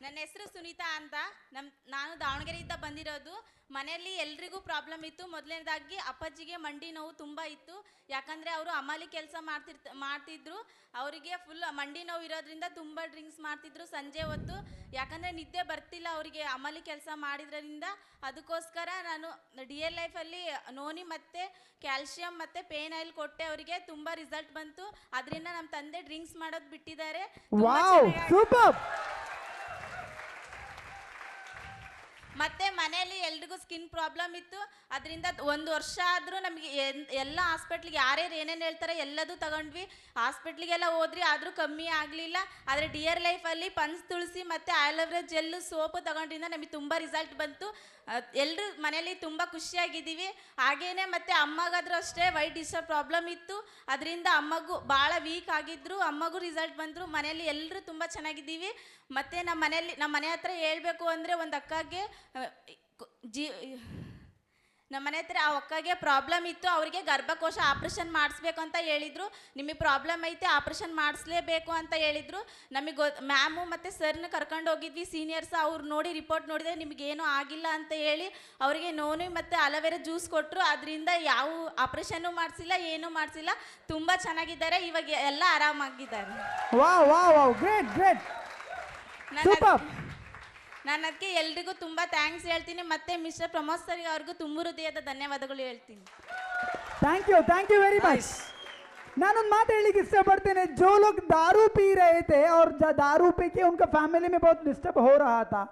ನನ್ನ ಹೆಸರು ಸುನೀತಾ ಅಂತ. ನಾನು ದಾವಣಗೆರೆಯಿಂದ ಬಂದಿರೋದು. ಮನೆಯಲ್ಲಿ ಎಲ್ರಿಗೂ ಪ್ರಾಬ್ಲಮ್ ಇತ್ತು. ಮೊದಲನೇದಾಗಿ ಅಪ್ಪಾಜಿಗೆ ಮಂಡಿ ನೋವು ತುಂಬ ಇತ್ತು. ಯಾಕಂದರೆ ಅವರು ಅಮಾಲಿ ಕೆಲಸ ಮಾಡ್ತಿದ್ರು. ಅವರಿಗೆ ಫುಲ್ ಮಂಡಿ ನೋವು ಇರೋದ್ರಿಂದ ತುಂಬ ಡ್ರಿಂಕ್ಸ್ ಮಾಡ್ತಿದ್ರು ಸಂಜೆ ಹೊತ್ತು. ಯಾಕಂದರೆ ನಿದ್ದೆ ಬರ್ತಿಲ್ಲ ಅವರಿಗೆ ಅಮಾಲಿ ಕೆಲಸ ಮಾಡಿದ್ರಿಂದ. ಅದಕ್ಕೋಸ್ಕರ ನಾನು DL ಲೈಫಲ್ಲಿ ನೋನಿ ಮತ್ತು ಕ್ಯಾಲ್ಶಿಯಂ ಮತ್ತು ಪೇನ್ ಆಯಿಲ್ ಕೊಟ್ಟೆ. ಅವರಿಗೆ ತುಂಬ ರಿಸಲ್ಟ್ ಬಂತು. ಅದರಿಂದ ನಮ್ಮ ತಂದೆ ಡ್ರಿಂಕ್ಸ್ ಮಾಡೋದು ಬಿಟ್ಟಿದ್ದಾರೆ. ಮತ್ತೆ ಮನೆಯಲ್ಲಿ ಎಲ್ರಿಗೂ ಸ್ಕಿನ್ ಪ್ರಾಬ್ಲಮ್ ಇತ್ತು. ಅದರಿಂದ 1 ವರ್ಷ ಆದರೂ ನಮಗೆ ಎಲ್ಲ ಹಾಸ್ಪಿಟ್ಲಿಗೆ ಯಾರ್ಯಾರು ಏನೇನು ಹೇಳ್ತಾರೆ ಎಲ್ಲದೂ ತಗೊಂಡ್ವಿ. ಹಾಸ್ಪಿಟ್ಲಿಗೆಲ್ಲ ಹೋದ್ರಿ, ಆದರೂ ಕಮ್ಮಿ ಆಗಲಿಲ್ಲ. ಆದರೆ DL ಲೈಫಲ್ಲಿ ಪನ್ಸ್ ತುಳಸಿ ಮತ್ತು ಆಲೋವೆರಾ ಜೆಲ್ಲು ಸೋಪು ತಗೊಂಡ್ರಿಂದ ನಮಗೆ ತುಂಬ ರಿಸಲ್ಟ್ ಬಂತು. ಎಲ್ಲರೂ ಮನೇಲಿ ತುಂಬ ಖುಷಿಯಾಗಿದ್ದೀವಿ. ಹಾಗೇನೆ ಮತ್ತು ಅಮ್ಮಗಾದರೂ ಅಷ್ಟೇ ವೈಟ್ ಡಿಸ್ಟರ್ಬ್ ಪ್ರಾಬ್ಲಮ್ ಇತ್ತು. ಅದರಿಂದ ಅಮ್ಮಗೂ ಭಾಳ ವೀಕ್ ಆಗಿದ್ರು. ಅಮ್ಮಗೂ ರಿಸಲ್ಟ್ ಬಂದರು. ಮನೆಯಲ್ಲಿ ಎಲ್ಲರೂ ತುಂಬ ಚೆನ್ನಾಗಿದ್ದೀವಿ. ಮತ್ತು ನಮ್ಮ ಮನೆ ಹತ್ರ ಹೇಳಬೇಕು ಅಂದರೆ ಒಂದು ಅಕ್ಕಗೆ ನಮ್ಮ ಮನೆ ಹತ್ರ ಆ ಅಕ್ಕಗೆ ಪ್ರಾಬ್ಲಮ್ ಇತ್ತು. ಅವರಿಗೆ ಗರ್ಭಕೋಶ ಆಪ್ರೇಷನ್ ಮಾಡಿಸ್ಬೇಕು ಅಂತ ಹೇಳಿದರು. ನಿಮಗೆ ಪ್ರಾಬ್ಲಮ್ ಐತೆ, ಆಪ್ರೇಷನ್ ಮಾಡಿಸ್ಲೇಬೇಕು ಅಂತ ಹೇಳಿದರು. ನಮಗೆ ಮ್ಯಾಮು ಮತ್ತು ಸರ್ನ ಕರ್ಕೊಂಡು ಹೋಗಿದ್ವಿ, ಸೀನಿಯರ್ಸ್. ಅವ್ರು ನೋಡಿ ರಿಪೋರ್ಟ್ ನೋಡಿದ್ರೆ ನಿಮಗೇನೂ ಆಗಿಲ್ಲ ಅಂತ ಹೇಳಿ ಅವರಿಗೆ ನೋನಿ ಮತ್ತು ಅಲೋವೆರಾ ಜ್ಯೂಸ್ ಕೊಟ್ಟರು. ಅದರಿಂದ ಯಾವ ಆಪ್ರೇಷನ್ನು ಮಾಡಿಸಿಲ್ಲ, ಏನೂ ಮಾಡಿಸಿಲ್ಲ. ತುಂಬ ಚೆನ್ನಾಗಿದ್ದಾರೆ. ಇವಾಗ ಎಲ್ಲ ಆರಾಮಾಗಿದ್ದಾರೆ. ನಾನು ಅದಕ್ಕೆ ಎಲ್ರಿಗೂ ತುಂಬ ಥ್ಯಾಂಕ್ಸ್ ಹೇಳ್ತೀನಿ. ಮತ್ತು ಮಿಸ್ಟರ್ ಪ್ರಮೋದ್ ಸರ್ ಅವ್ರಿಗೂ ತುಂಬ ಹೃದಯದ ಧನ್ಯವಾದಗಳು ಹೇಳ್ತೀನಿ. Thank you very much. नानೊಂದು ಮಾತು ಹೇಳಲಿಕ್ಕೆ इष्टपड़ते जो लोग दारू पी रहे थे और दारू पी के उनका फैमिली में बहुत डिस्टर्ब हो रहा था,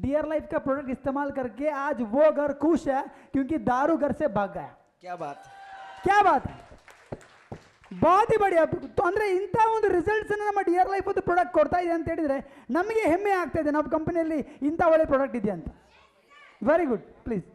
डियर लाइफ का प्रोडक्ट इस्तेमाल करके आज वो घर खुश है क्योंकि दारू घर से भाग गया. क्या बात है. बहुत ही बढ़िया. ಅಂದರೆ ಇಂಥ ಒಂದು ರಿಸಲ್ಟ್ಸನ್ನು ನಮ್ಮ DL ಲೈಫ್ ಒಂದು ಪ್ರಾಡಕ್ಟ್ ಕೊಡ್ತಾ ಇದೆ ಅಂತ ಹೇಳಿದರೆ ನಮಗೆ ಹೆಮ್ಮೆ ಆಗ್ತಾ ಇದೆ. ನಮ್ಮ ಕಂಪನಿಯಲ್ಲಿ ಇಂಥ ಒಳ್ಳೆ ಪ್ರಾಡಕ್ಟ್ ಇದೆ ಅಂತ. Very good. ಪ್ಲೀಸ್.